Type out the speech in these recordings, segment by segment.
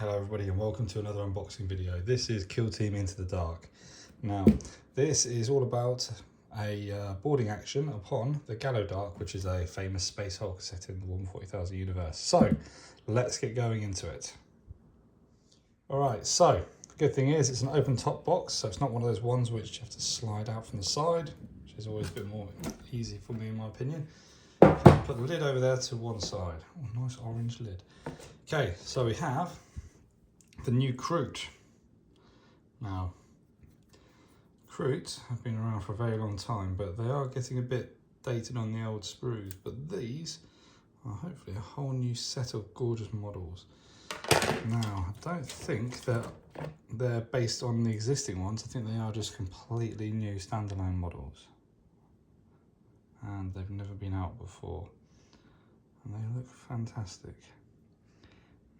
Hello everybody and welcome to another unboxing video. This is Kill Team Into the Dark. Now this is all about a boarding action upon the Dark, which is a famous Space Hulk set in the Warhammer 40,000 universe. So let's get going into it. Alright, so the good thing is it's an open top box, so it's not one of those ones which you have to slide out from the side, which is always a bit more easy for me in my opinion. Put the lid over there to one side. Oh, nice orange lid. Okay, so we have the new Kroot. Now, Kroot have been around for a very long time, but they are getting a bit dated on the old sprues. But these are hopefully a whole new set of gorgeous models. Now, I don't think that they're based on the existing ones. I think they are just completely new standalone models. And they've never been out before. And they look fantastic.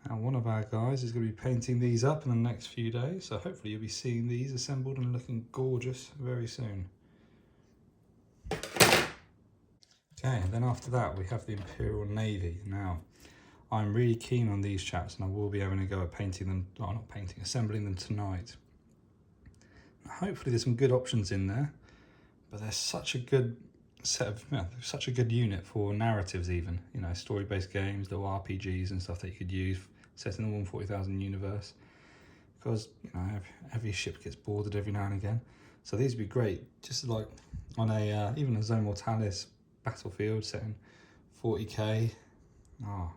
Now one of our guys is going to be painting these up in the next few days, so hopefully you'll be seeing these assembled and looking gorgeous very soon. Okay, and then after that we have the Imperial Navy. Now I'm really keen on these chaps and I will be having a go at painting them, well, not painting, assembling them tonight. Hopefully there's some good options in there, but they're such a good set of, such a good unit for narratives even, you know, story-based games, little RPGs and stuff that you could use set in the Warhammer 40,000 universe, because, you know, every ship gets boarded every now and again. So these would be great, just like on a, even a Zone Mortalis battlefield set in 40k. Oh,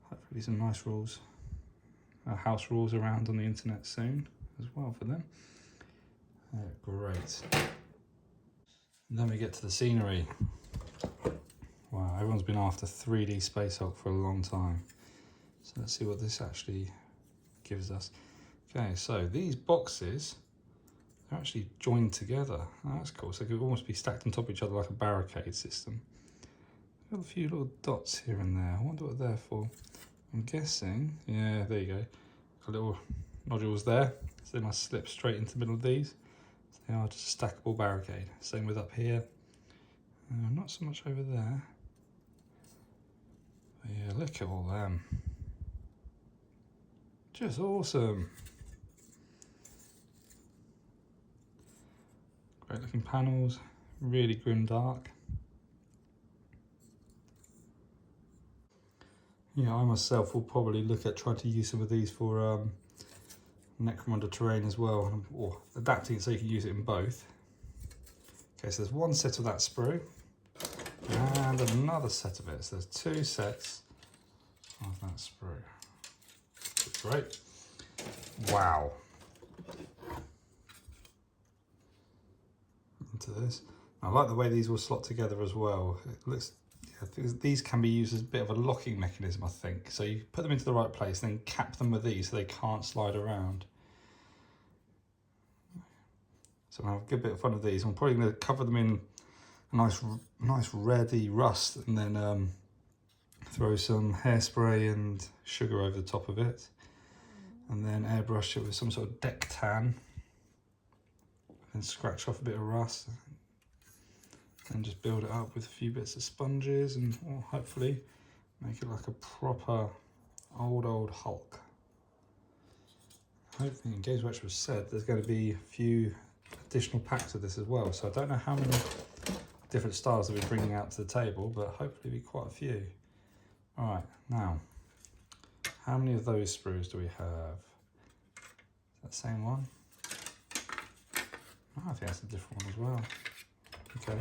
hopefully some nice rules, house rules around on the internet soon as well for them. Great. And then we get to the scenery. Wow, everyone's been after 3D Space Hulk for a long time. So let's see what this actually gives us. Okay, so these boxes are actually joined together. Oh, that's cool. So they could almost be stacked on top of each other like a barricade system. Got a few little dots here and there. I wonder what they're for. I'm guessing, yeah, there you go. Got little nodules there. So they must slip straight into the middle of these. They are just a stackable barricade. Same with up here. Not so much over there. But yeah, look at all them. Just awesome. Great looking panels. Really grim dark. Yeah, I myself will probably look at trying to use some of these for Necromunda terrain as well, or adapting it so you can use it in both. Okay, so there's one set of that sprue and another set of it. So there's two sets of that sprue. Great. Wow. Into this. I like the way these all slot together as well. It looks, yeah, these can be used as a bit of a locking mechanism, I think. So you put them into the right place, then cap them with these so they can't slide around. So I'll have a good bit of fun with these. I'm probably going to cover them in a nice reddy rust and then throw some hairspray and sugar over the top of it. And then airbrush it with some sort of deck tan. And scratch off a bit of rust. And just build it up with a few bits of sponges and hopefully make it like a proper old Hulk. Hopefully in Games Workshop said there's going to be a few additional packs of this as well, so I don't know how many different styles they'll be bringing out to the table, but hopefully be quite a few. Alright, now, how many of those sprues do we have? Is that the same one? Oh, I think that's a different one as well. Okay,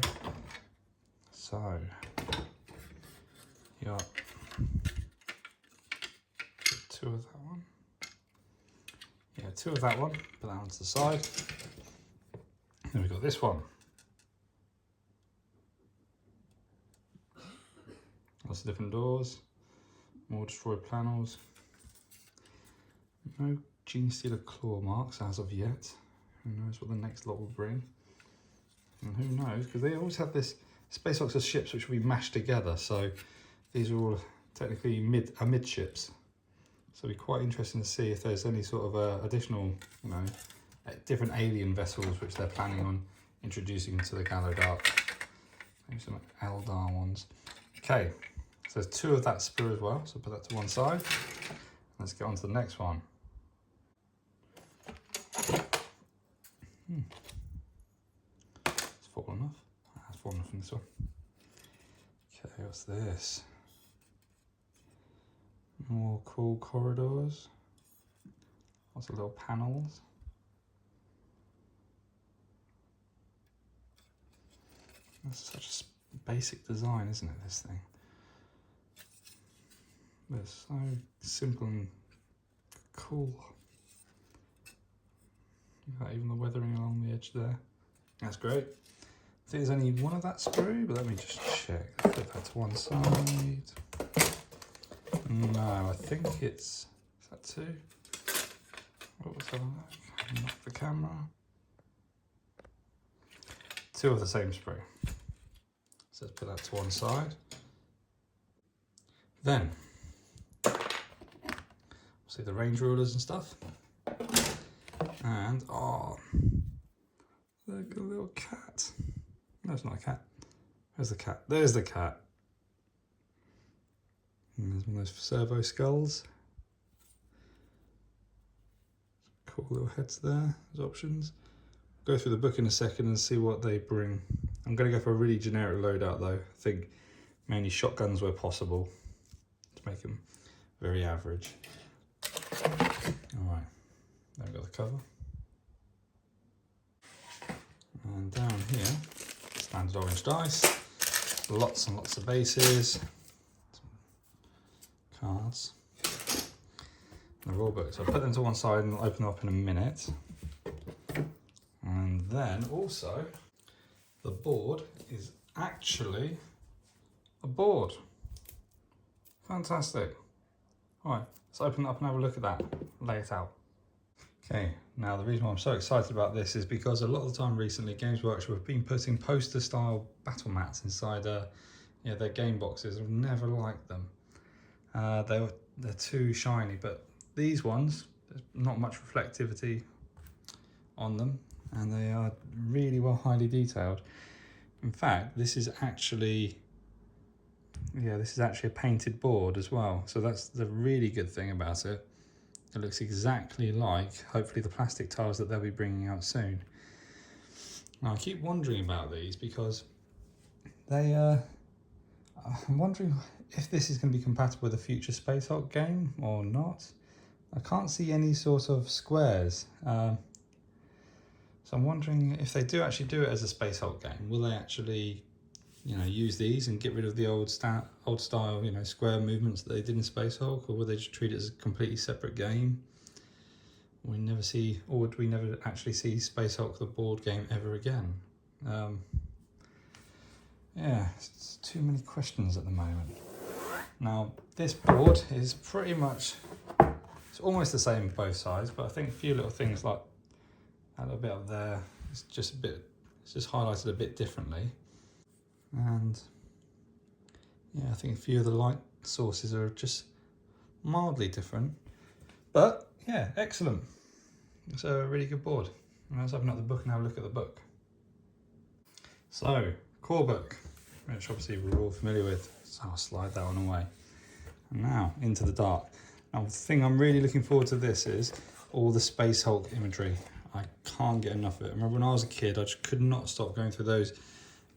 so, you got two of that one. Yeah, two of that one, put that one to the side. Then we've got this one. Lots of different doors, more destroyed panels. No Gene Stealer claw marks as of yet. Who knows what the next lot will bring? And who knows, because they always have this Space Hulks of ships which will be mashed together. So these are all technically midships. So it'll be quite interesting to see if there's any sort of additional, you know, different alien vessels which they're planning on introducing into the Dark. Maybe some Eldar ones. Okay, so there's two of that sprue as well, so put that to one side. let's get on to the next one. It's fallen off. It's fallen off from this one. Okay, what's this? More cool corridors. Lots of little panels. That's such a basic design, isn't it, this thing? But it's so simple and cool. Even the weathering along the edge there. That's great. I think there's only one of that sprue, but let me just check. Put that to one side. No, I think it's, is that two? What was that? Knock the camera. Two of the same sprue. So let's put that to one side. Then, see the range rulers and stuff. And, oh, look, a little cat. No, it's not a cat. Where's the cat? There's the cat. And there's one of those servo skulls. Cool little heads there, there's options. Go through the book in a second and see what they bring. I'm going to go for a really generic loadout though. I think mainly shotguns where possible to make them very average. Alright, there we've got the cover. And down here, standard orange dice, lots and lots of bases, cards, and the rule book. So I'll put them to one side and I'll open them up in a minute. And then also, the board is actually a board. Fantastic. All right, let's open it up and have a look at that, lay it out. Okay, now the reason why I'm so excited about this is because a lot of the time recently Games Workshop have been putting poster style battle mats inside their game boxes. I've never liked them. They're too shiny, but these ones, there's not much reflectivity on them and they are really well highly detailed. In fact, this is actually a painted board as well. So that's the really good thing about it. It looks exactly like, hopefully, the plastic tiles that they'll be bringing out soon. Now, I keep wondering about these because I'm wondering if this is going to be compatible with a future Space Hulk game or not. I can't see any sort of squares. So I'm wondering if they do actually do it as a Space Hulk game, will they actually, use these and get rid of the old style, square movements that they did in Space Hulk, or will they just treat it as a completely separate game? Would we never actually see Space Hulk the board game ever again? It's too many questions at the moment. Now, this board is pretty much, it's almost the same both sides, but I think a few little things like that little bit up there, it's just highlighted a bit differently. And I think a few of the light sources are just mildly different, but excellent. It's a really good board. Let's open up the book and have a look at the book. So, core book, which obviously we're all familiar with, so I'll slide that one away. And now, Into the Dark. Now, the thing I'm really looking forward to this is all the Space Hulk imagery. I can't get enough of it. I remember when I was a kid, I just could not stop going through those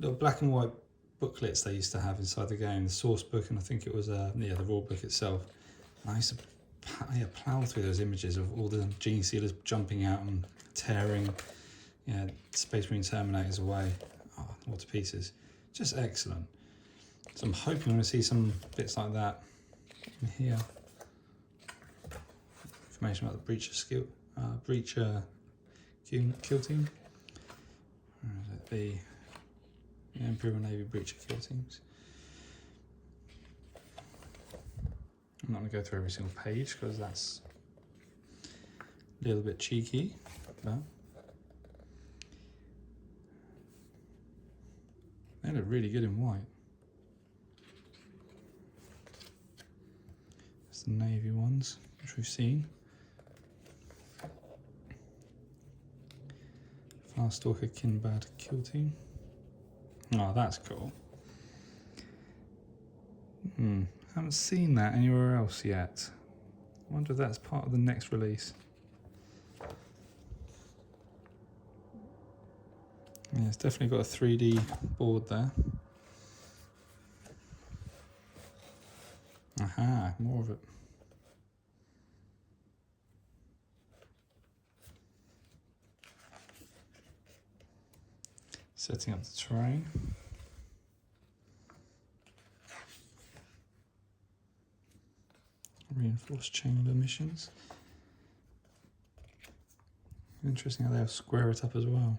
little black and white booklets they used to have inside the game, the source book, and I think it was the rule book itself. And I used to plough through those images of all the gene sealers jumping out and tearing Space Marine Terminators away, all to pieces. Just excellent. So I'm hoping we're going to see some bits like that in here. Information about the Breacher kill team. The Imperial Navy Breacher kill teams. I'm not going to go through every single page because that's a little bit cheeky, but they look really good in white. That's the Navy ones, which we've seen. Stalker Kinbad kill team. Oh, that's cool. Haven't seen that anywhere else yet. I wonder if that's part of the next release. Yeah, it's definitely got a 3D board there. Aha, more of it. Setting up the terrain. Reinforced chain of missions. Interesting how they'll square it up as well.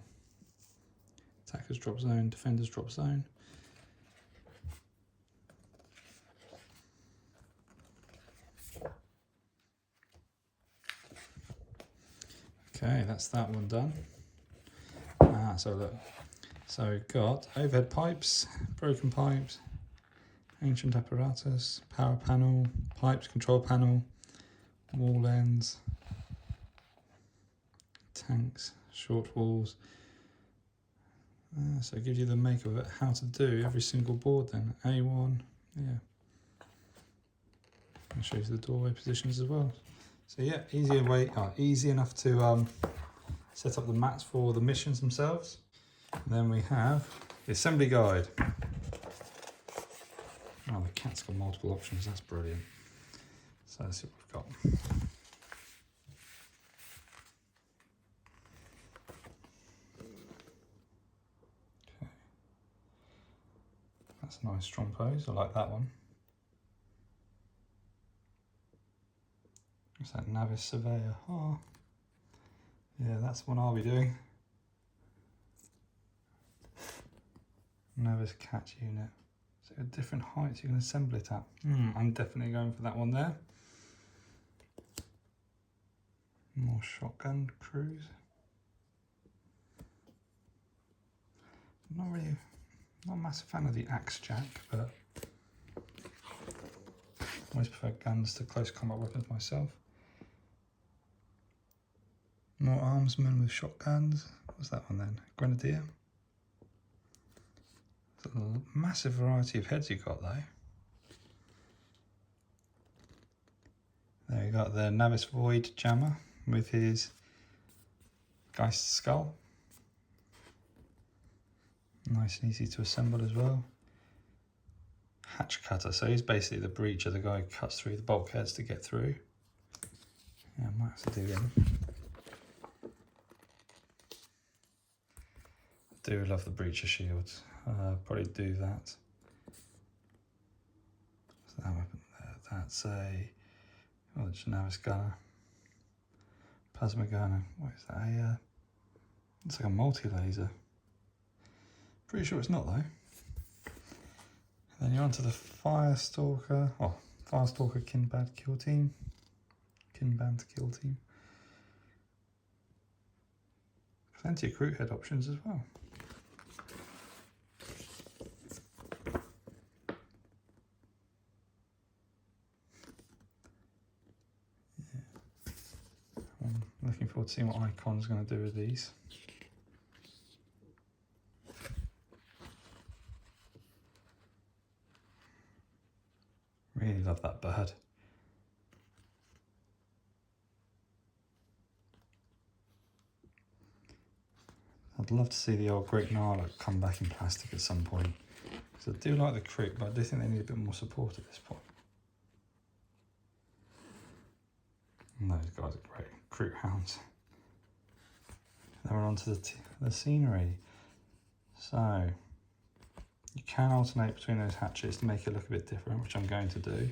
Attackers drop zone, defenders drop zone. Okay, that's that one done. So look. So we've got overhead pipes, broken pipes, ancient apparatus, power panel, pipes, control panel, wall ends, tanks, short walls. So it gives you the make of it, how to do every single board then. A1, yeah. And shows you the doorway positions as well. So yeah, easy enough to set up the mats for the missions themselves. And then we have the assembly guide. Oh, the cat's got multiple options, that's brilliant. So let's see what we've got. Okay. That's a nice strong pose, I like that one. What's that, Navis Surveyor? Oh, yeah, that's the one I'll be doing. Navis Catch Unit. So at different heights you can assemble it at. I'm definitely going for that one there. More shotgun crews. Not a massive fan of the axe jack, but I always prefer guns to close combat weapons myself. More armsmen with shotguns. What's that one then? Grenadier. There's a massive variety of heads you got though. There you got the Navis Void Jammer with his Geist Skull. Nice and easy to assemble as well. Hatch Cutter, so he's basically the breacher, the guy who cuts through the bulkheads to get through. Yeah, I might have to do him. I do love the breacher shields. Probably do that. What's that weapon there? That's it's a Navis gunner. Plasma gunner. What is that? It's like a multi-laser. Pretty sure it's not though. Then you're onto the Fire Stalker. Oh, Fire Stalker Kinband Kill Team. Kinband Kill Team. Plenty of crew head options as well. I'm looking forward to seeing what Icon's going to do with these. Really love that bird. I'd love to see the old Great Gnarlock come back in plastic at some point. Because I do like the crew, but I do think they need a bit more support at this point. And those guys are great. Crew hounds. Then we're on to the scenery. So, you can alternate between those hatches to make it look a bit different, which I'm going to do.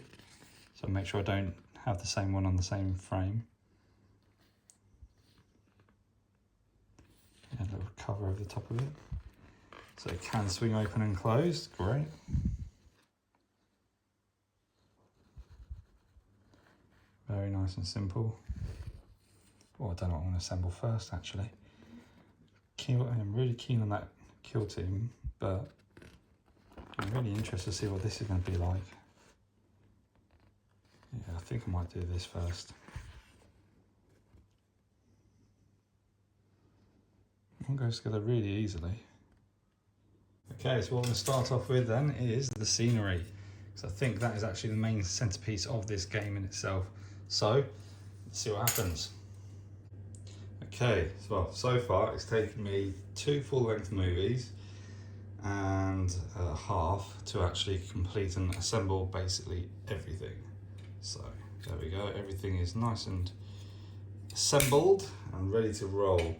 So make sure I don't have the same one on the same frame. And a little cover over the top of it. So it can swing open and closed, great. Very nice and simple. Oh, I don't know what I'm going to assemble first actually. I'm really keen on that kill team, but I'm really interested to see what this is going to be like. Yeah, I think I might do this first. It goes together really easily. Okay, so what I'm going to start off with then is the scenery. So I think that is actually the main centerpiece of this game in itself. So let's see what happens. Okay, so far it's taken me 2 full-length movies and a half to actually complete and assemble basically everything. So there we go, everything is nice and assembled and ready to roll.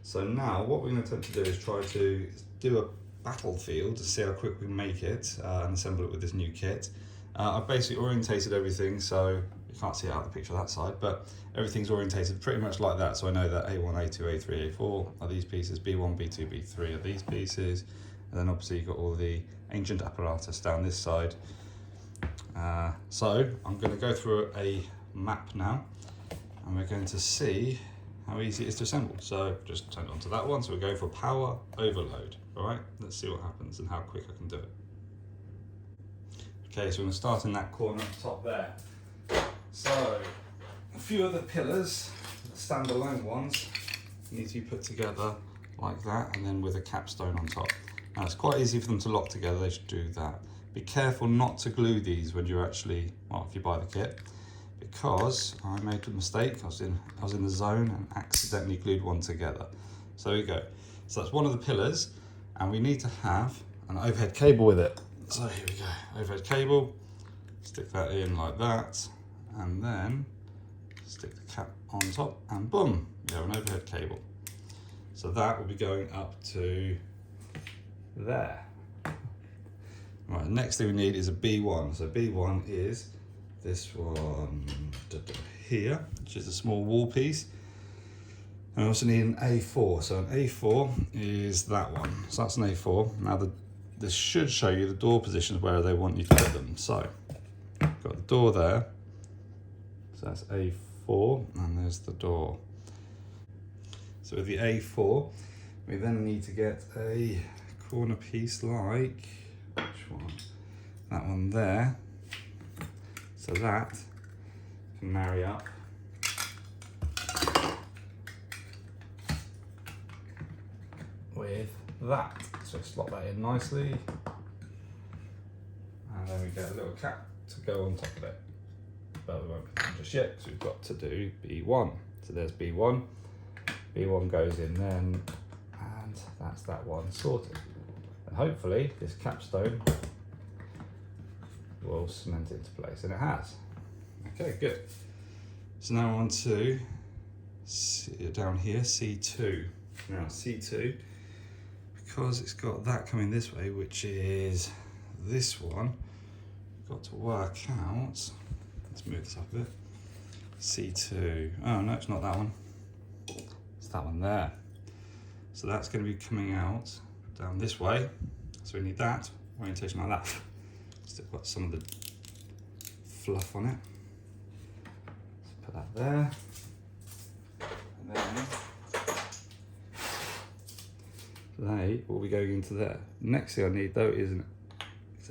So now what we're going to attempt to do is try to do a battlefield to see how quick we can make it and assemble it with this new kit. I've basically orientated everything, so you can't see it out of the picture that side, but everything's orientated pretty much like that. So I know that A1, A2, A3, A4 are these pieces, B1, B2, B3 are these pieces, and then obviously you've got all the ancient apparatus down this side. So I'm going to go through a map now, and we're going to see how easy it is to assemble. So just turn it onto that one. So we're going for power overload. All right, let's see what happens and how quick I can do it. Okay, so we're going to start in that corner up top there. So a few of the pillars, the standalone ones, need to be put together like that, and then with a capstone on top. Now it's quite easy for them to lock together, they should do that. Be careful not to glue these when you're actually, well, if you buy the kit, because I made a mistake. I was in the zone and accidentally glued one together. So there we go. So that's one of the pillars, and we need to have an overhead cable with it. So here we go, overhead cable, stick that in like that, and then stick the cap on top, and boom, we have an overhead cable. So that will be going up to there. Right, the next thing we need is a B1. So B1 is this one here, which is a small wall piece. And I also need an A4. So an A4 is that one. So that's an A4. Now this should show you the door positions where they want you to put them. So got the door there. So that's A4, and there's the door. So with the A4, we then need to get a corner piece like, which one? That one there. So that can marry up with that. So slot that in nicely. And then we get a little cap to go on top of it. But we won't put them just yet because we've got to do B1. So there's B1. B1 goes in then, and that's that one sorted. And hopefully this capstone will cement it into place, and it has. Okay, good. So now on to down here, C2. Now C2, because it's got that coming this way, which is this one, we've got to work out, let's move this up a bit, C2, oh no, it's not that one, it's that one there. So that's going to be coming out down this way, so we need that, orientation like that. Still got some of the fluff on it. Let's put that there. And then they will be going into there. Next thing I need though is an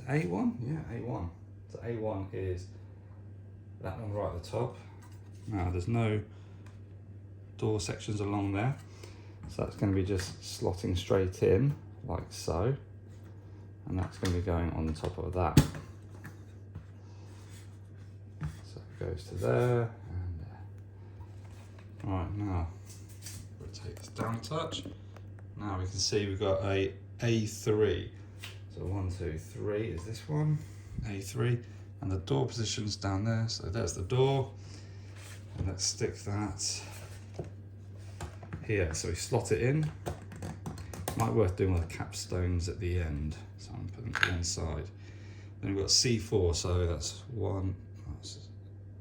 A1? Yeah, A1. So A1 is that one right at the top. Now there's no door sections along there. So that's going to be just slotting straight in like so. And that's going to be going on top of that. So it goes to there and there. Right, now rotate this down a touch. Now we can see we've got a A3. So 1, 2, 3 is this one, A3, and the door position's down there. So there's the door, and let's stick that here. So we slot it in. Might be worth doing with the capstones at the end. So I'm putting them to one side. Then we've got C4, so that's 1,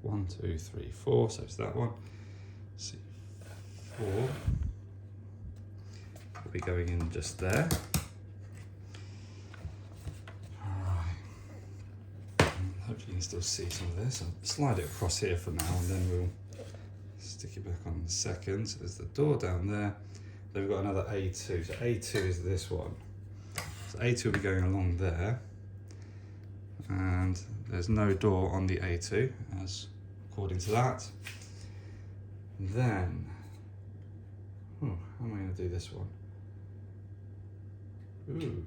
2, 3, 4. So it's that one. C4 will be going in just there. Alright. Hopefully you can still see some of this. I'll slide it across here for now, and then we'll stick it back on in a second. So there's the door down there. Then we've got another A2. So A2 is this one. So A2 will be going along there. And there's no door on the A2, as according to that. Then, how am I going to do this one? Ooh.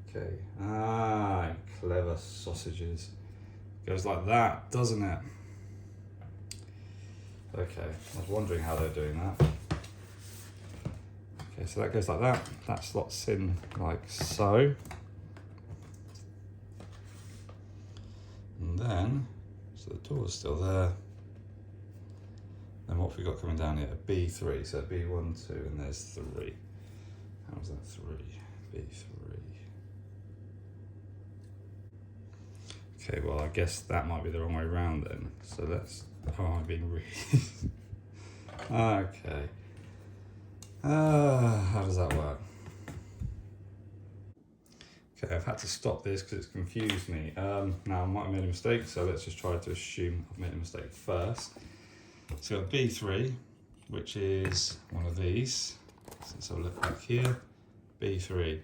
Okay. Clever sausages. Goes like that, doesn't it? Okay, I was wondering how they're doing that. Okay, so that goes like that. That slots in like so. And then, so the door's still there. Then what have we got coming down here? A B3, so B1, 2, and there's 3. How's that 3? B3. Okay, well I guess that might be the wrong way around then. So let's, oh, I'm being really... Okay. How does that work? Okay, I've had to stop this because it's confused me. Now I might have made a mistake, so let's just try to assume I've made a mistake first. So we've got B3, which is one of these. So let's have a look back here. B3. In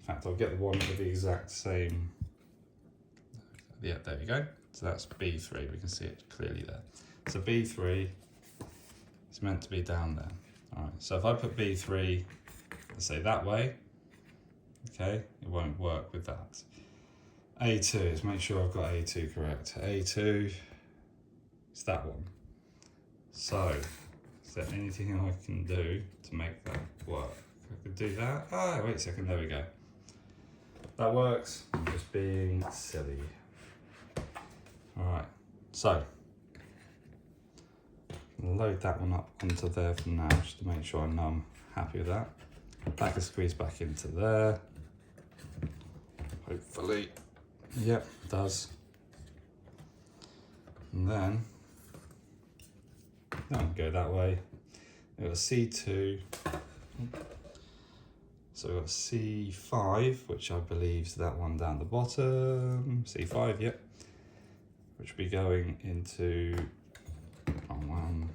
fact, I'll get the one with the exact same. Yeah, there we go. So that's B3, we can see it clearly there. So B3 is meant to be down there. All right, so if I put B3, let's say that way, okay, it won't work with that. A2, let's make sure I've got A2 correct. A2 is that one. So, is there anything I can do to make that work? I could do that. Ah, wait a second, there we go. That works, I'm just being silly. All right, so load that one up onto there for now, just to make sure I know I'm happy with that. That can squeeze back into there. Hopefully, yep, it does. And then that will go that way. We've got C2. So we've got C5, which I believe is that one down the bottom. C5, yep. Which will be going into 1,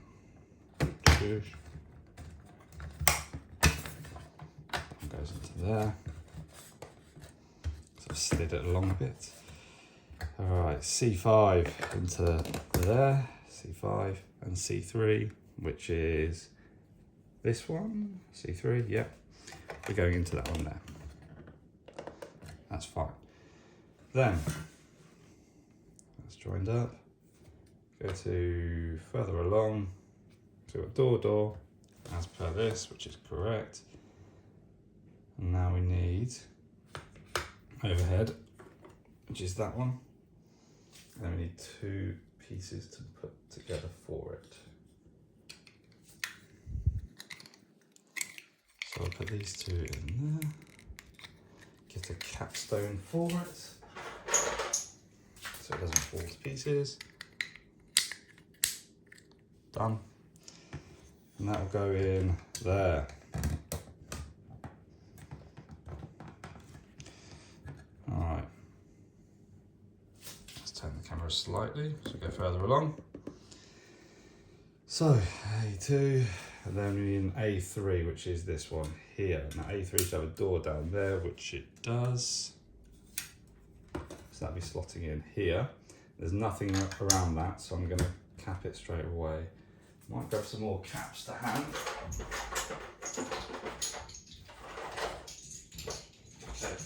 2. Goes into there. So I've slid it along a bit. Alright, C5 into there. C5 and C3, which is this one. C3, yep. We're going into that one there. That's fine. Then, that's joined up. Go to further along. So we've got door, as per this, which is correct. And now we need overhead, which is that one. And then we need 2 pieces to put together for it. So I'll put these 2 in there. Get a capstone for it, so it doesn't fall to pieces. Done. And that will go in there. All right. Let's turn the camera slightly so we go further along. So A2, and then we need an A3, which is this one here. Now A3 should have a door down there, which it does. So that'll be slotting in here. There's nothing around that, so I'm going to cap it straight away. Might grab some more caps to hand. Okay.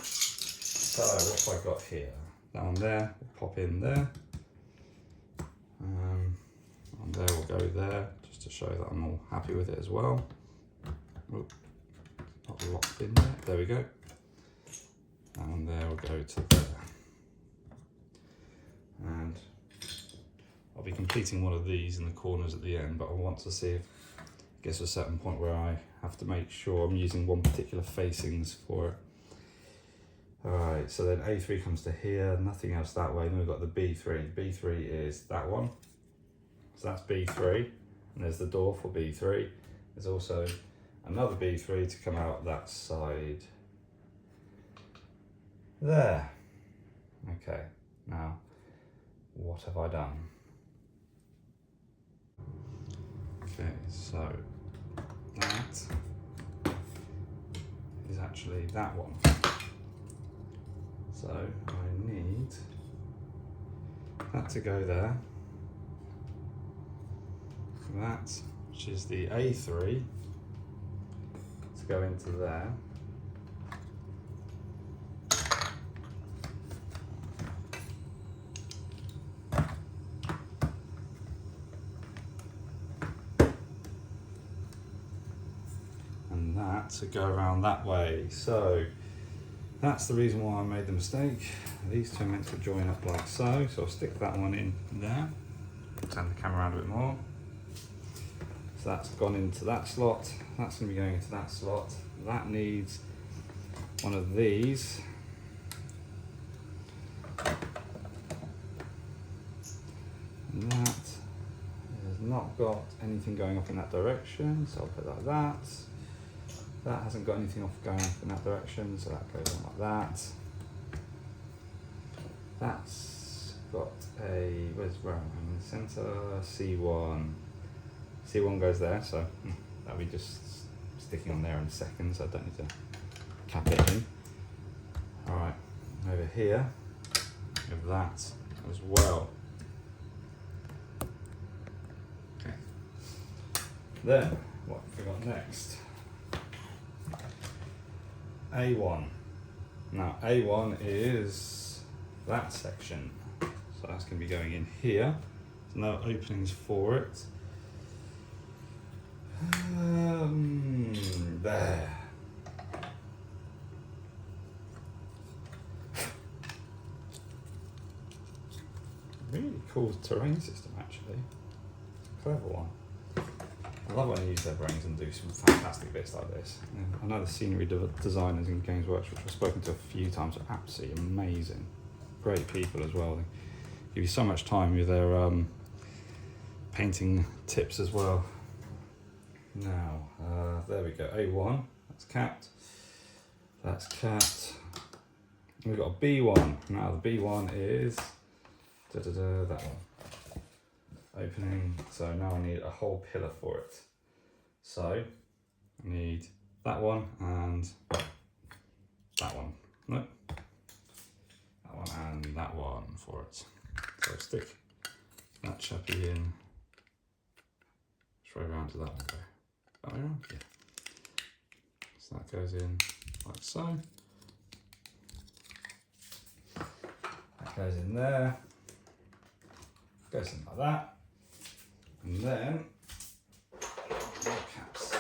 So what have I got here? That one there, we'll pop in there. And there will go there, just to show that I'm all happy with it as well. Oop, not locked in there. There we go. And there will go to there. And I'll be completing one of these in the corners at the end, but I want to see if it gets to a certain point where I have to make sure I'm using one particular facings for it. Alright, so then A3 comes to here, nothing else that way. Then we've got the B3. B3 is that one. So that's B3, and there's the door for B3. There's also another B3 to come out that side there. Okay, now what have I done? Okay, so that is actually that one. So I need that to go there. That, which is the A3, to go into there. that to go around that way. So that's the reason why I made the mistake. These two are meant to join up like so. So I'll stick that one in there. Turn the camera around a bit more. So that's gone into that slot. That's going to be going into that slot. That needs one of these. And that has not got anything going off in that direction, so I'll put it like that. That hasn't got anything off going off in that direction, so that goes on like that. That's got a, where am I? In the centre, C1. C1 goes there, so that'll be just sticking on there in a second, so I don't need to cap it in. Alright, over here, we have that as well. Okay. Then, what have we got next? A1. Now, A1 is that section. So that's going to be going in here. There's no openings for it. There. Really cool terrain system, actually. Clever one. I love when they use their brains and do some fantastic bits like this. I know the scenery designers in Games Workshop, which I've spoken to a few times, are absolutely amazing. Great people as well. They give you so much time with their painting tips as well. Now, there we go, A1, that's capped, that's capped. We've got a B1, now the B1 is, that one, opening, so now I need a whole pillar for it. So, I need that one and that one, no, that one and that one for it. So stick that chappy in, straight around to that one. That way around? Yeah. So that goes in like so. That goes in there. Goes in like that. And then more caps.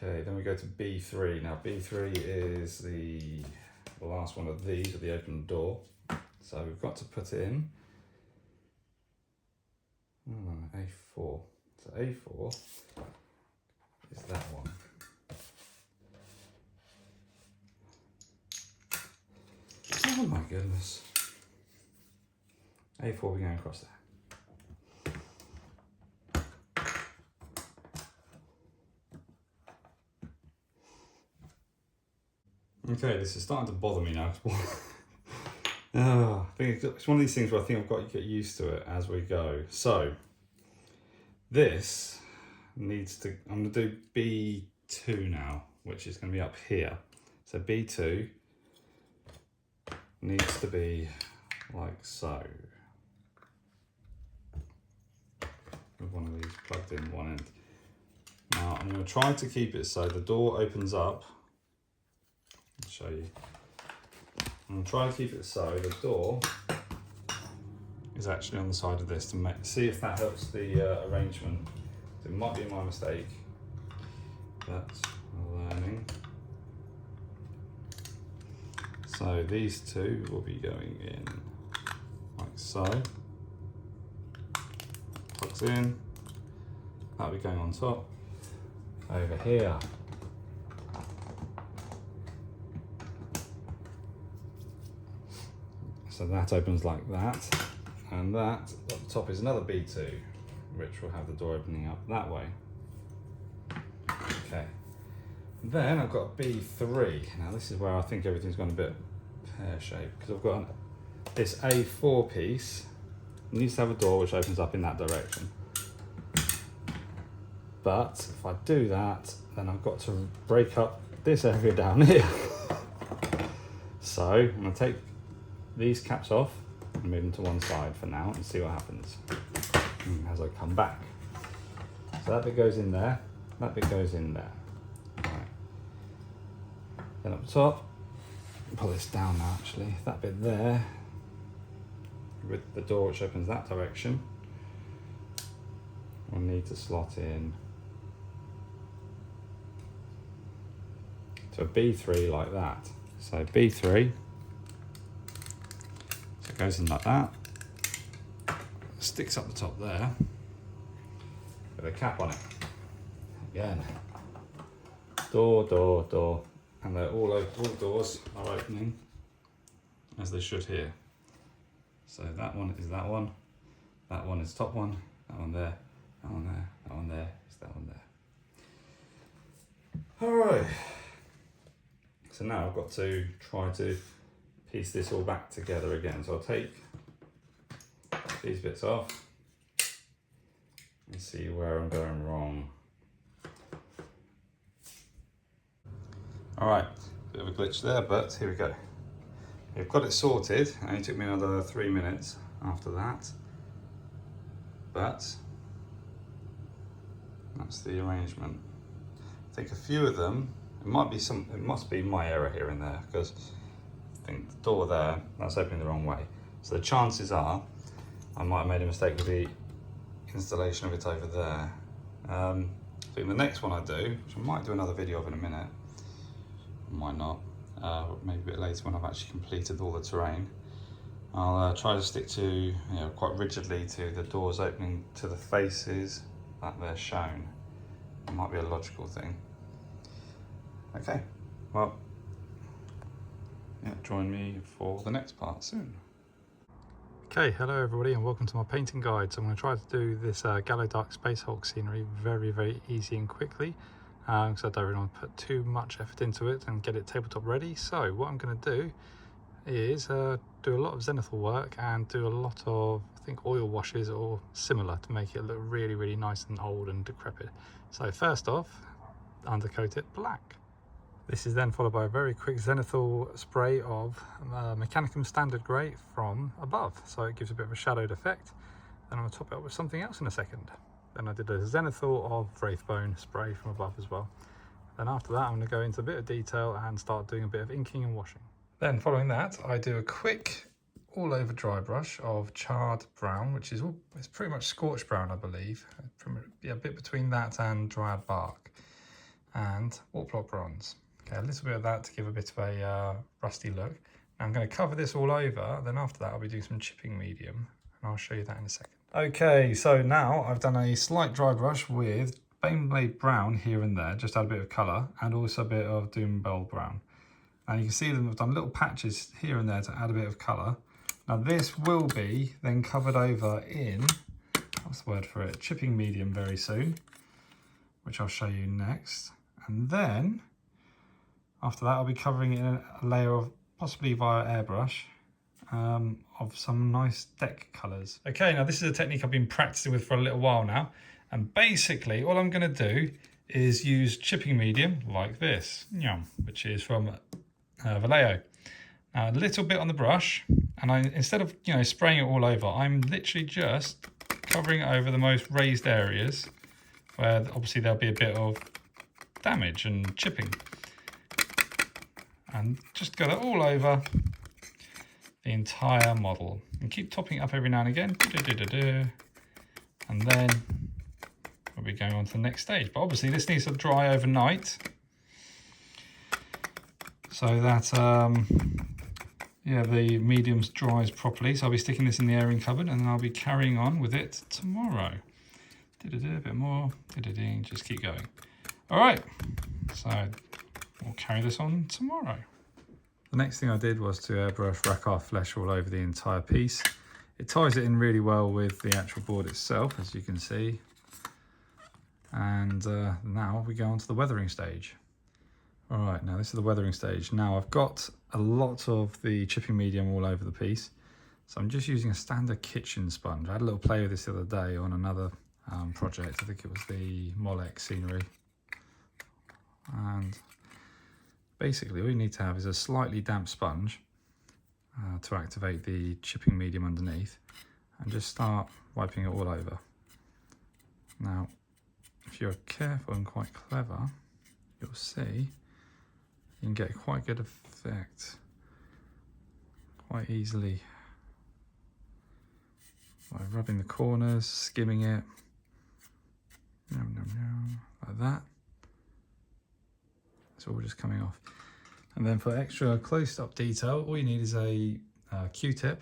Okay, then we go to B3. Now B3 is the last one of these with the open door. So we've got to put it in A4. So A4 is that one. Oh my goodness. A4 will be going across there. Okay, this is starting to bother me now. I think it's one of these things where I think I've got to get used to it as we go. So, this needs to, I'm going to do B2 now, which is going to be up here. So B2 needs to be like so. With one of these plugged in one end. Now, I'm going to try to keep it so the door opens up. I'll show you. I'm going to try to keep it so the door is actually on the side of this to see if that helps the arrangement. It might be my mistake, but I'm learning. So these two will be going in like so. Plugs in. That'll be going on top. Over here. So that opens like that, and that at the top is another B2, which will have the door opening up that way. Okay. Then I've got a B3. Now this is where I think everything's gone a bit pear-shaped, because I've got this A4 piece. It needs to have a door which opens up in that direction. But if I do that, then I've got to break up this area down here. So I'm going to take these caps off and move them to one side for now and see what happens as I come back. So that bit goes in there, that bit goes in there. Right. Then up top, pull this down now actually, that bit there with the door which opens that direction, we'll need to slot in to a B3 like that. So B3, so it goes in like that, sticks up the top there, with a cap on it. Again, door, and they're all doors are opening as they should here. So that one is that one is top one, that one there, that one there, that one there, is that one there. Alright, so now I've got to try to piece this all back together again. So I'll take these bits off and see where I'm going wrong. Alright, bit of a glitch there, but here we go. We've got it sorted. It only took me another 3 minutes after that, but that's the arrangement. I think a few of them, it must be my error here and there, because I think the door there, that's opening the wrong way. So the chances are I might have made a mistake with the installation of it over there. I think the next one I do, which I might do another video of in a minute, might not, maybe a bit later when I've actually completed all the terrain, I'll try to stick to, quite rigidly to the doors opening to the faces that they're shown. It might be a logical thing. Okay, well, join me for the next part soon. Okay, hello everybody and welcome to my painting guide. So I'm going to try to do this Gallo Dark Space Hulk scenery very easy and quickly, because I don't really want to put too much effort into it and get it tabletop ready. So what I'm going to do is do a lot of zenithal work and do a lot of, I think, oil washes or similar to make it look really nice and old and decrepit. So first off, undercoat it black. This is then followed by a very quick zenithal spray of Mechanicum Standard Grey from above, so it gives a bit of a shadowed effect. Then I'm going to top it up with something else in a second. Then I did a zenithal of Wraithbone spray from above as well. Then after that I'm going to go into a bit of detail and start doing a bit of inking and washing. Then following that I do a quick all over dry brush of charred brown, which is it's pretty much scorched brown I believe. A bit between that and dried bark, and warplock bronze. Okay, a little bit of that to give a bit of a rusty look. Now I'm going to cover this all over, then after that I'll be doing some chipping medium, and I'll show you that in a second. Okay, so now I've done a slight dry brush with Baneblade brown here and there, just add a bit of colour, and also a bit of Doombell brown. And you can see them, I've done little patches here and there to add a bit of colour. Now this will be then covered over in, what's the word for it, chipping medium very soon, which I'll show you next. And then after that I'll be covering it in a layer of, possibly via airbrush, of some nice deck colours. Okay, now this is a technique I've been practicing with for a little while now, and basically all I'm going to do is use chipping medium like this, which is from Vallejo. Now a little bit on the brush, and instead of spraying it all over, I'm literally just covering it over the most raised areas where obviously there'll be a bit of damage and chipping. And just go that all over the entire model, and keep topping it up every now and again. And then we'll be going on to the next stage. But obviously this needs to dry overnight, so that the medium dries properly. So I'll be sticking this in the airing cupboard, and then I'll be carrying on with it tomorrow. A bit more, just keep going. All right, so we'll carry this on tomorrow. The next thing I did was to airbrush Rakkar Flesh all over the entire piece. It ties it in really well with the actual board itself, as you can see. And now we go on to the weathering stage. All right, now this is the weathering stage. Now I've got a lot of the chipping medium all over the piece, so I'm just using a standard kitchen sponge. I had a little play with this the other day on another project. I think it was the Molek scenery. And basically all you need to have is a slightly damp sponge to activate the chipping medium underneath, and just start wiping it all over. Now if you're careful and quite clever, you'll see you can get quite good effect quite easily by rubbing the corners, skimming it, like that. It's all just coming off. And then for extra close-up detail, all you need is a Q-tip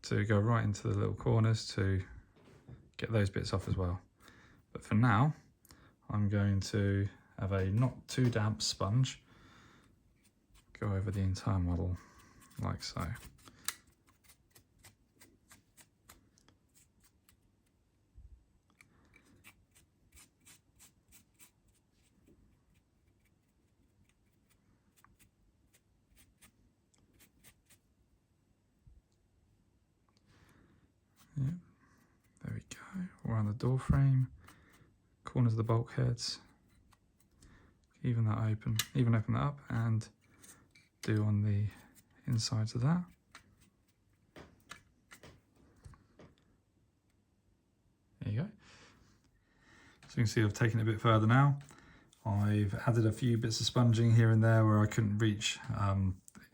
to go right into the little corners to get those bits off as well. But for now, I'm going to have a not too damp sponge go over the entire model like so. Yeah, there we go. Around the door frame, corners of the bulkheads. Even open that up and do on the insides of that. There you go. So you can see I've taken it a bit further now. I've added a few bits of sponging here and there where I couldn't reach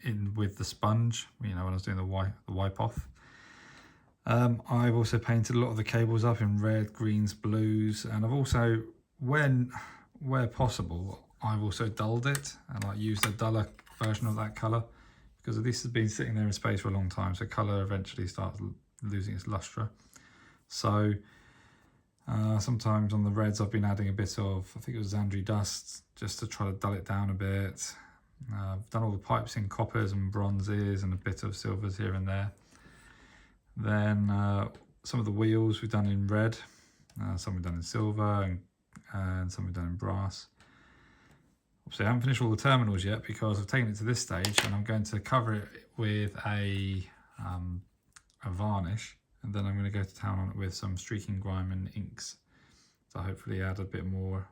in with the sponge, you know, when I was doing the wipe off. I've also painted a lot of the cables up in red, greens, blues, and I've also, where possible, I've also dulled it and like used a duller version of that colour, because this has been sitting there in space for a long time, so colour eventually starts losing its lustre. So sometimes on the reds I've been adding a bit of, I think it was Xandri dust, just to try to dull it down a bit. I've done all the pipes in coppers and bronzes and a bit of silvers here and there. Then some of the wheels we've done in red, some we've done in silver, and some we've done in brass. Obviously I haven't finished all the terminals yet because I've taken it to this stage and I'm going to cover it with a varnish, and then I'm going to go to town on it with some streaking grime and inks to hopefully add a bit more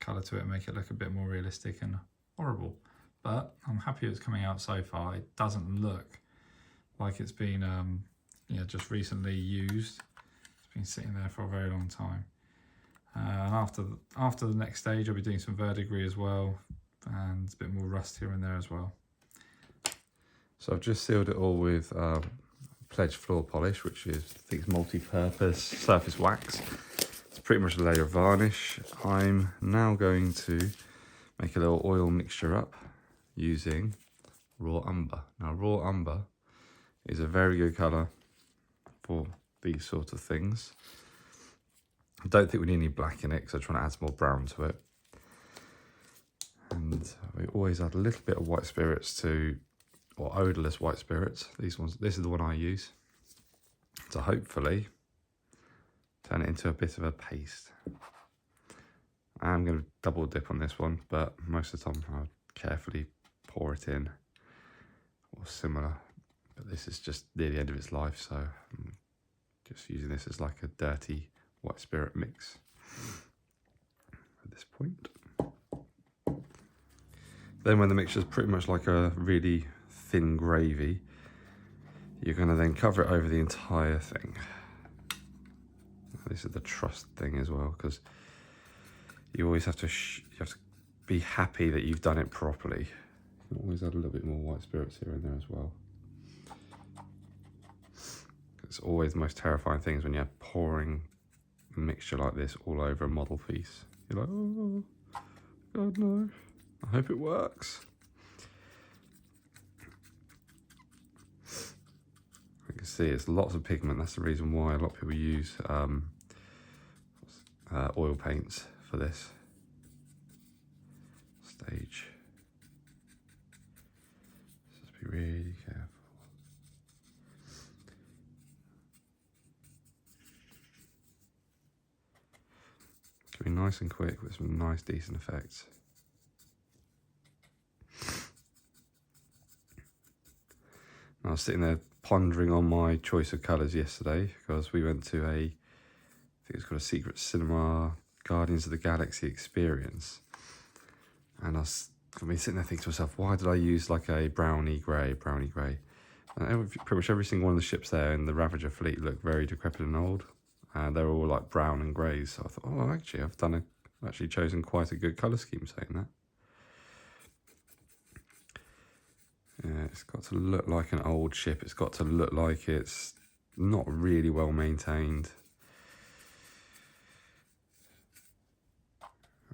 colour to it and make it look a bit more realistic and horrible. But I'm happy it's coming out so far. It doesn't look like it's been just recently used. It's been sitting there for a very long time. And after the next stage, I'll be doing some verdigris as well, and a bit more rust here and there as well. So I've just sealed it all with Pledge floor polish, which is, I think, multi-purpose surface wax. It's pretty much a layer of varnish. I'm now going to make a little oil mixture up using raw umber. Now, raw umber is a very good colour for these sort of things. I don't think we need any black in it because I'm trying to add some more brown to it. And we always add a little bit of white spirits or odourless white spirits. This is the one I use. To hopefully turn it into a bit of a paste. I'm going to double dip on this one, but most of the time I'll carefully pour it in or similar. But this is just near the end of its life, so I'm just using this as like a dirty white spirit mix at this point. Then when the mixture is pretty much like a really thin gravy, you're going to then cover it over the entire thing. This is the trust thing as well, because you always have to be happy that you've done it properly. You can always add a little bit more white spirits here and there as well. It's always the most terrifying things when you're pouring a mixture like this all over a model piece. You're like, oh, God no. I hope it works. You can see it's lots of pigment. That's the reason why a lot of people use oil paints for this stage. Just be really careful. It can be nice and quick with some nice decent effects. I was sitting there pondering on my choice of colours yesterday because we went to I think it's called a Secret Cinema Guardians of the Galaxy experience. And I've been sitting there thinking to myself, why did I use like a browny grey? And pretty much every single one of the ships there in the Ravager fleet looked very decrepit and old. And they're all like brown and greys. So I thought, oh, actually, I've actually chosen quite a good colour scheme saying that. Yeah, it's got to look like an old ship. It's got to look like it's not really well maintained.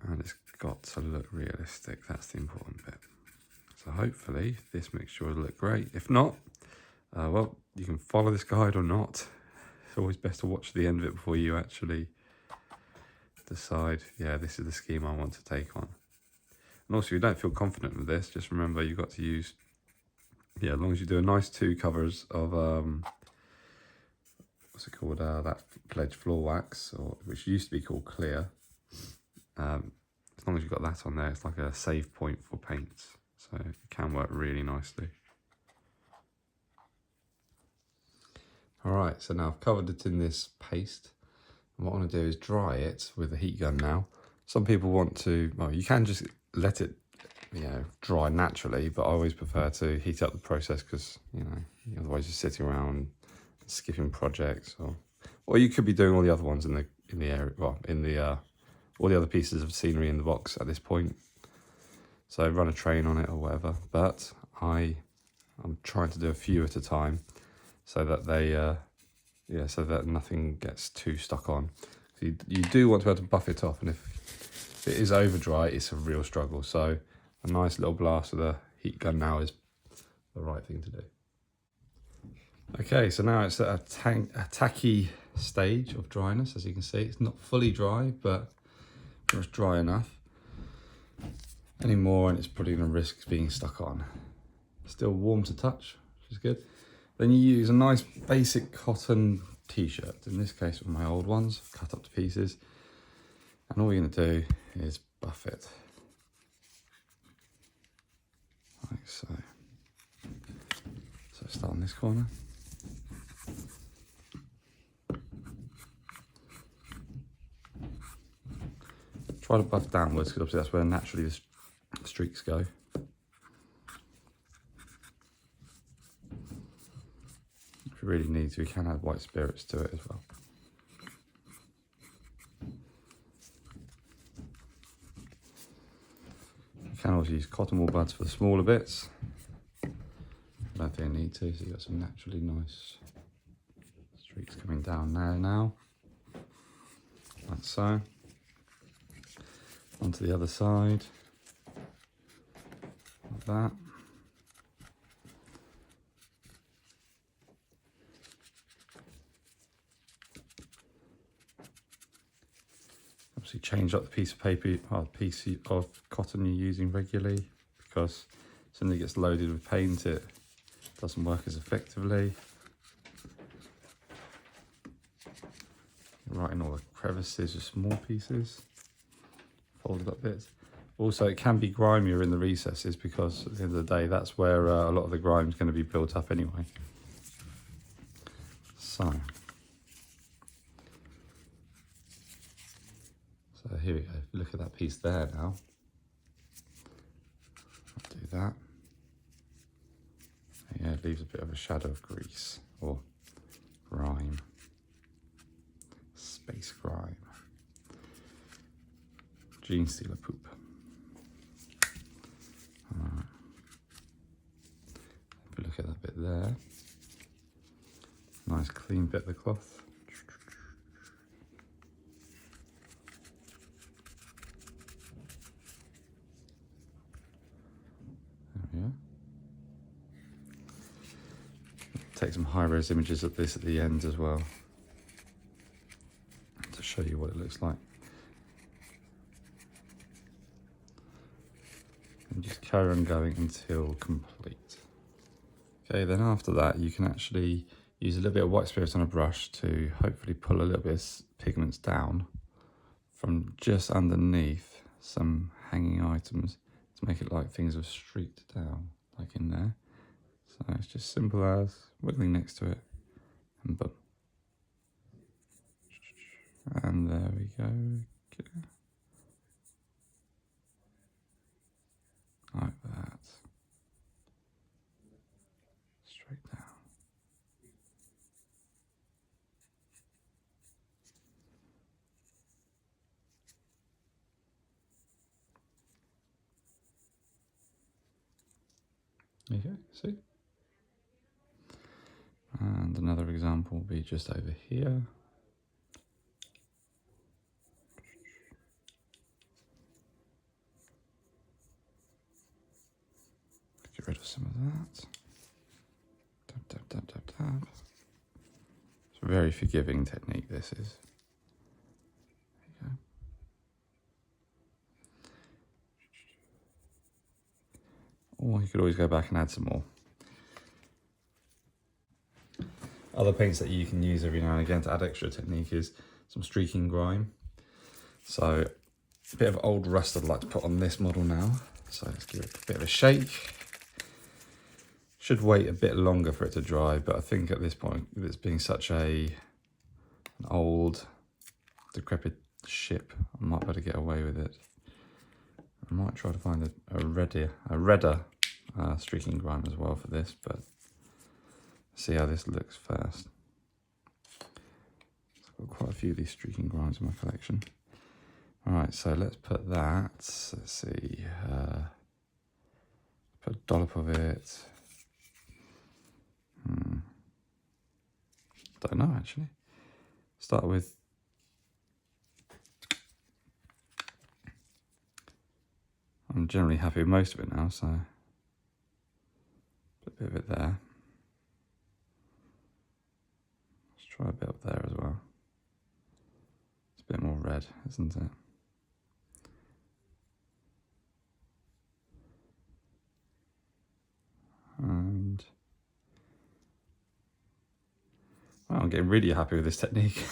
And it's got to look realistic, that's the important bit. So hopefully this mixture will look great. If not, well, you can follow this guide or not. It's always best to watch the end of it before you actually decide, yeah, this is the scheme I want to take on. And also, if you don't feel confident with this, just remember you've got to use, yeah, as long as you do a nice 2 covers of, what's it called, that pledge floor wax, or which used to be called clear. As long as you've got that on there, it's like a save point for paints. So it can work really nicely. All right, so now I've covered it in this paste. And what I want to do is dry it with a heat gun now. Some people want to, well, you can just let it, you know, dry naturally, but I always prefer to heat up the process because, you know, otherwise you're sitting around skipping projects, or you could be doing all the other ones in the area, well, in the all the other pieces of scenery in the box at this point. So run a train on it or whatever, but I'm trying to do a few at a time so that they, so that nothing gets too stuck on. You do want to be able to buff it off, and if it is over dry, it's a real struggle. So a nice little blast with a heat gun now is the right thing to do. Okay, so now it's at a tacky stage of dryness. As you can see, it's not fully dry, but it's dry enough. Any more and it's probably going to risk being stuck on. Still warm to touch, which is good. Then you use a nice basic cotton t-shirt. In this case, with my old ones, cut up to pieces. And all you're going to do is buff it. Like so. So start on this corner. Try to buff downwards because obviously that's where naturally the streaks go. If you really need to, you can add white spirits to it as well. You can also use cotton wool buds for the smaller bits. I don't think I need to, so you've got some naturally nice streaks coming down now. Like so. Onto the other side. Like that. Obviously change up the piece of paper or piece of cotton you're using regularly, because as soon as it gets loaded with paint it doesn't work as effectively. Right in all the crevices with small pieces, folded up bits. Also, it can be grimier in the recesses because at the end of the day that's where a lot of the grime is going to be built up anyway. So here we go. If you look at that piece there now, I'll do that. Yeah, it leaves a bit of a shadow of grease or grime, space grime, gene stealer poop. Alright. If you look at that bit there, nice clean bit of the cloth. There we are. Take some high-res images of this at the end as well to show you what it looks like. And just carry on going until complete. Okay, then after that you can actually use a little bit of white spirit on a brush to hopefully pull a little bit of pigments down from just underneath some hanging items to make it like things have streaked down, like in there. So it's just simple as wiggling next to it and boom. And there we go. Okay. Like that. Straight down. There you go, see? And another example will be just over here. Get rid of some of that. Dab, dab, dab, dab, dab. It's a very forgiving technique, this is. There you go. Or you could always go back and add some more. Other paints that you can use every now and again to add extra technique is some streaking grime. So a bit of old rust I'd like to put on this model now. So let's give it a bit of a shake. Should wait a bit longer for it to dry, but I think at this point, with it being such an old, decrepit ship, I might be able to get away with it. I might try to find a redder streaking grime as well for this, but see how this looks first. I've got quite a few of these streaking grimes in my collection. All right, so let's put that. Let's see. Put a dollop of it. Don't know actually. Start with. I'm generally happy with most of it now, so put a bit of it there. Let's try a bit up there as well. It's a bit more red, isn't it? And well, I'm getting really happy with this technique.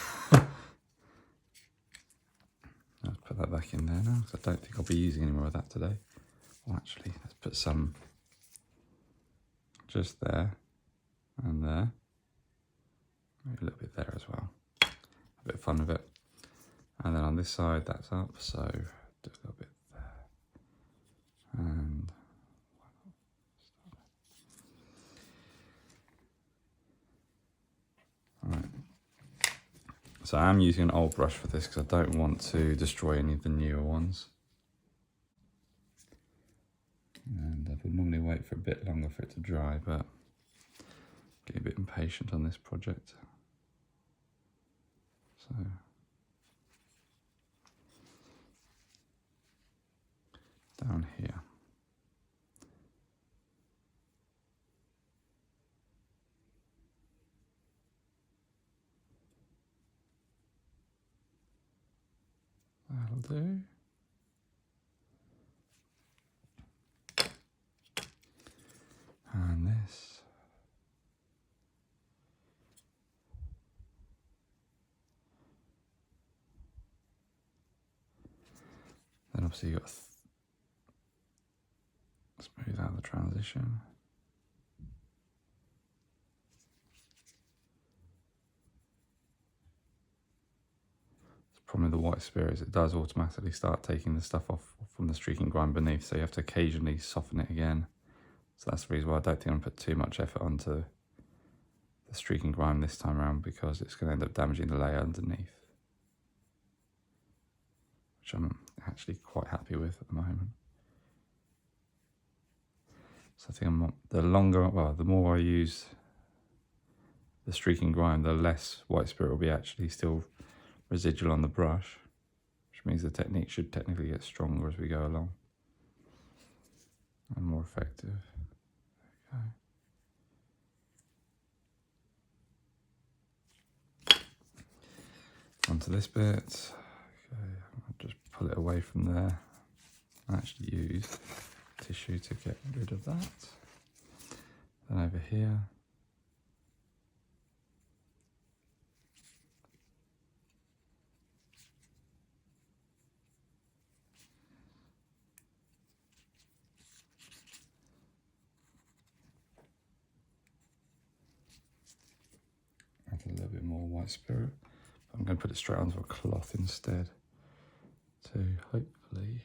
Let's put that back in there now, because I don't think I'll be using any more of that today. Well, actually, let's put some just there and there. Maybe a little bit there as well. A bit of fun with it. And then on this side, that's up, so do a little bit there. And all right. So I'm using an old brush for this because I don't want to destroy any of the newer ones. And I would normally wait for a bit longer for it to dry, but getting a bit impatient on this project. So down here. That'll do. And this. Then obviously you've got to smooth out the transition. The problem with the white spirit is it does automatically start taking the stuff off from the streaking grime beneath, so you have to occasionally soften it again. So that's the reason why I don't think I'm going to put too much effort onto the streaking grime this time around, because it's going to end up damaging the layer underneath, which I'm actually quite happy with at the moment. So I think the more I use the streaking grime, the less white spirit will be actually still residual on the brush, which means the technique should technically get stronger as we go along and more effective. Okay. Onto this bit. Okay, I'll just pull it away from there. I actually use tissue to get rid of that. Then over here. Add a little bit more white spirit. I'm going to put it straight onto a cloth instead to hopefully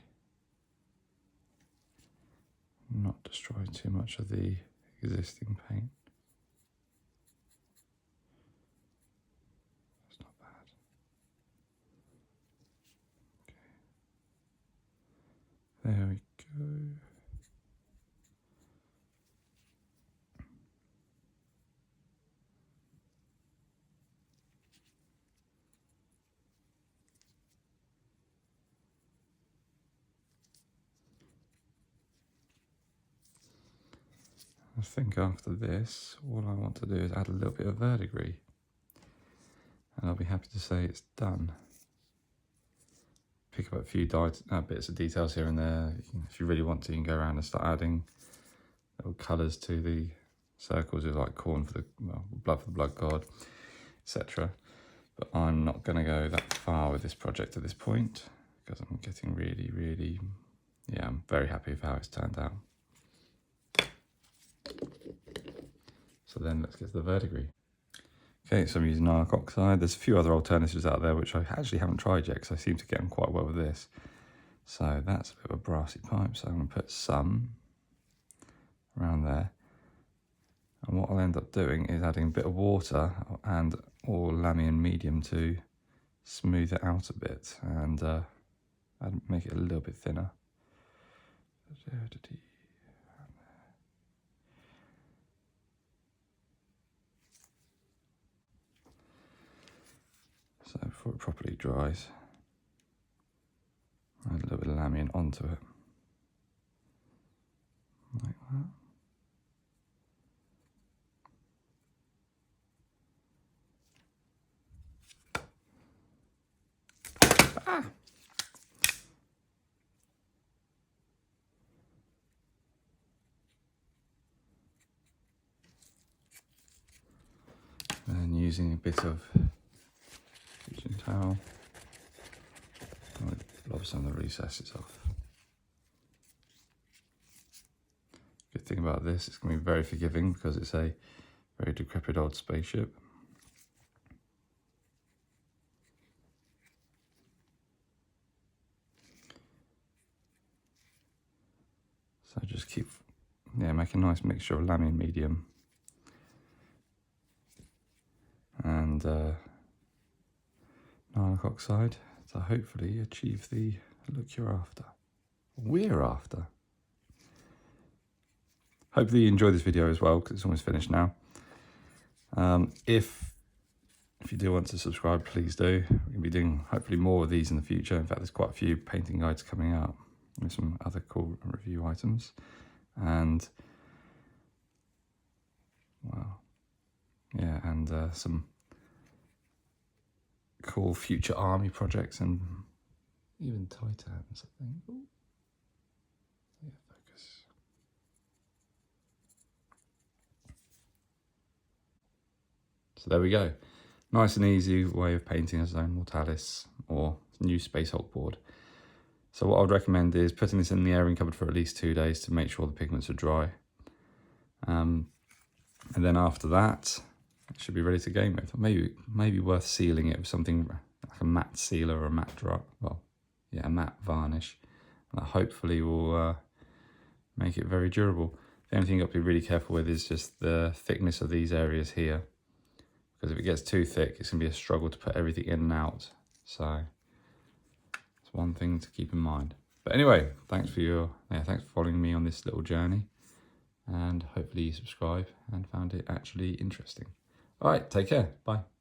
not destroy too much of the existing paint. That's not bad. Okay. There we go. think after this, all I want to do is add a little bit of verdigris. And I'll be happy to say it's done. Pick up a few bits of details here and there. If you really want to, you can go around and start adding little colours to the circles, like corn for the, well, blood for the blood god, etc. But I'm not going to go that far with this project at this point, because I'm getting really, yeah, I'm very happy with how it's turned out. So then let's get to the verdigris. Okay, so I'm using nylon oxide. There's a few other alternatives out there which I actually haven't tried yet, because I seem to get on quite well with this. So that's a bit of a brassy pipe, so I'm going to put some around there. And what I'll end up doing is adding a bit of water and or Lamian medium to smooth it out a bit and make it a little bit thinner. So before it properly dries, add a little bit of Lamian onto it, like that. And using a bit of kitchen towel, I'll blob some of the recesses off. Good thing about this, it's going to be very forgiving because it's a very decrepit old spaceship. So just keep, make a nice mixture of Lamian medium and nylon oxide to hopefully achieve the look you're after. We're after. Hopefully you enjoyed this video as well, because it's almost finished now. If you do want to subscribe, please do. We're going to be doing hopefully more of these in the future. In fact, there's quite a few painting guides coming out with some other cool review items. And, well, yeah, and some cool future army projects and even Titans, I think. Ooh. Yeah, focus. So there we go. Nice and easy way of painting a Zone Mortalis or new Space Hulk board. So what I would recommend is putting this in the airing cupboard for at least 2 days to make sure the pigments are dry. And then after that, it should be ready to game with. Maybe worth sealing it with something like a matte sealer or a matte a matte varnish. And that hopefully will make it very durable. The only thing you've got to be really careful with is just the thickness of these areas here. Because if it gets too thick, it's going to be a struggle to put everything in and out. So it's one thing to keep in mind. But anyway, thanks for following me on this little journey. And hopefully you subscribe and found it actually interesting. All right, take care. Bye.